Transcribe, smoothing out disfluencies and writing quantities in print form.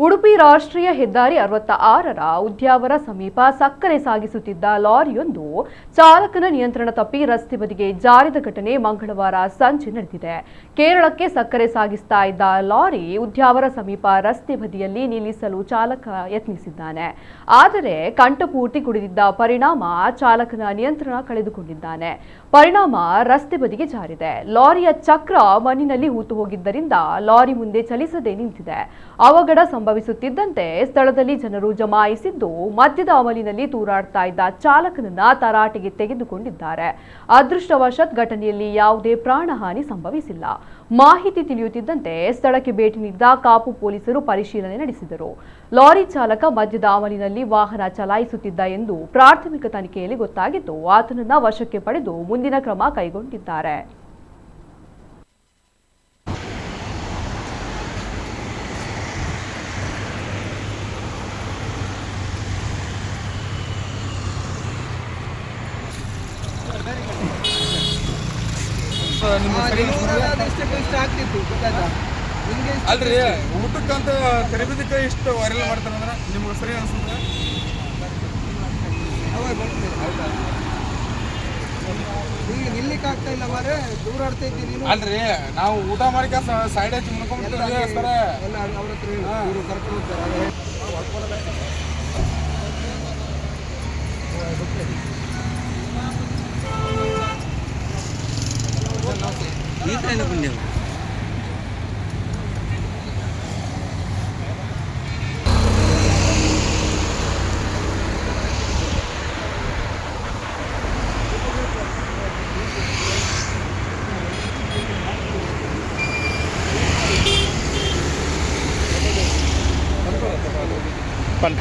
ಉಡುಪಿ ರಾಷ್ಟ್ರೀಯ ಹೆದ್ದಾರಿ 66ರ ಉದ್ಯಾವರ ಸಮೀಪ ಸಕ್ಕರೆ ಸಾಗಿಸುತ್ತಿದ್ದ ಲಾರಿಯೊಂದು ಚಾಲಕನ ನಿಯಂತ್ರಣ ತಪ್ಪಿ ರಸ್ತೆ ಬದಿಗೆ ಜಾರಿದ ಘಟನೆ ಮಂಗಳವಾರ ಸಂಜೆ ನಡೆದಿದೆ. ಕೇರಳಕ್ಕೆ ಸಕ್ಕರೆ ಸಾಗಿಸ್ತಾ ಇದ್ದ ಲಾರಿ ಉದ್ಯಾವರ ಸಮೀಪ ರಸ್ತೆ ಬದಿಯಲ್ಲಿ ನಿಲ್ಲಿಸಲು ಚಾಲಕ ಯತ್ನಿಸಿದ್ದಾನೆ. ಆದರೆ ಕಂಠಪೂರ್ತಿ ಕುಡಿದಿದ್ದ ಪರಿಣಾಮ ಚಾಲಕನ ನಿಯಂತ್ರಣ ಕಳೆದುಕೊಂಡಿದ್ದಾನೆ. ಪರಿಣಾಮ ರಸ್ತೆ ಬದಿಗೆ ಜಾರಿದೆ. ಲಾರಿಯ ಚಕ್ರ ಮಣ್ಣಿನಲ್ಲಿ ಹೂತು ಹೋಗಿದ್ದರಿಂದ ಲಾರಿ ಮುಂದೆ ಚಲಿಸದೆ ನಿಂತಿದೆ. ಅವಘಡ ಸಂಭವಿಸುತ್ತಿದ್ದಂತೆ ಸ್ಥಳದಲ್ಲಿ ಜನರು ಜಮಾಯಿಸಿದ್ದು ಮದ್ಯದ ಅಮಲಿನಲ್ಲಿ ತೂರಾಡ್ತಾ ಇದ್ದ ಚಾಲಕನನ್ನ ತರಾಟೆಗೆ ತೆಗೆದುಕೊಂಡಿದ್ದಾರೆ. ಅದೃಷ್ಟವಶಾತ್ ಘಟನೆಯಲ್ಲಿ ಯಾವುದೇ ಪ್ರಾಣಹಾನಿ ಸಂಭವಿಸಿಲ್ಲ. ಮಾಹಿತಿ ತಿಳಿಯುತ್ತಿದ್ದಂತೆ ಸ್ಥಳಕ್ಕೆ ಭೇಟಿ ನೀಡಿದ ಕಾಪು ಪೊಲೀಸರು ಪರಿಶೀಲನೆ ನಡೆಸಿದರು. ಲಾರಿ ಚಾಲಕ ಮದ್ಯದ ಅಮಲಿನಲ್ಲಿ ವಾಹನ ಚಲಾಯಿಸುತ್ತಿದ್ದ ಎಂದು ಪ್ರಾಥಮಿಕ ತನಿಖೆಯಲ್ಲಿ ಗೊತ್ತಾಗಿದ್ದು ಆತನನ್ನ ವಶಕ್ಕೆ ಪಡೆದು ಮುಂದಿನ ಕ್ರಮ ಕೈಗೊಂಡಿದ್ದಾರೆ. ಅಲ್ರಿ ಊಟಕ್ಕಂತ ತರಬೇತಿಗೆ ಇಷ್ಟು ವೈರಲ್ ಮಾಡ್ತಾರಂದ್ರೆ ನಿಮ್ಗೆ ಸರಿ ಅನ್ಸುತ್ತೆ? ಈಗ ನಿಲ್ಲಿಕ್ಕೆ ಆಗ್ತಾ ಇಲ್ಲ ಮಾರೆ, ದೂರಾಡ್ತಾ ಇದ್ದೀನಿ. ಅಲ್ರಿ ನಾವು ಊಟ ಮಾಡಿಕ ಸೈಡ್ ಹಚ್ಚಿ ಮುನ್ಕೊಂಡ್ಬಿಡ್ತೀವಿ ಸರ್. ಎಲ್ಲ ಅವ್ರ ಹತ್ರ ಇವರು ಕರ್ಕೊಂಡು ಹೋಗ್ತಾರೆ. ಈ ಟ್ರೈನ್ ಬಂದೇವು. Pan.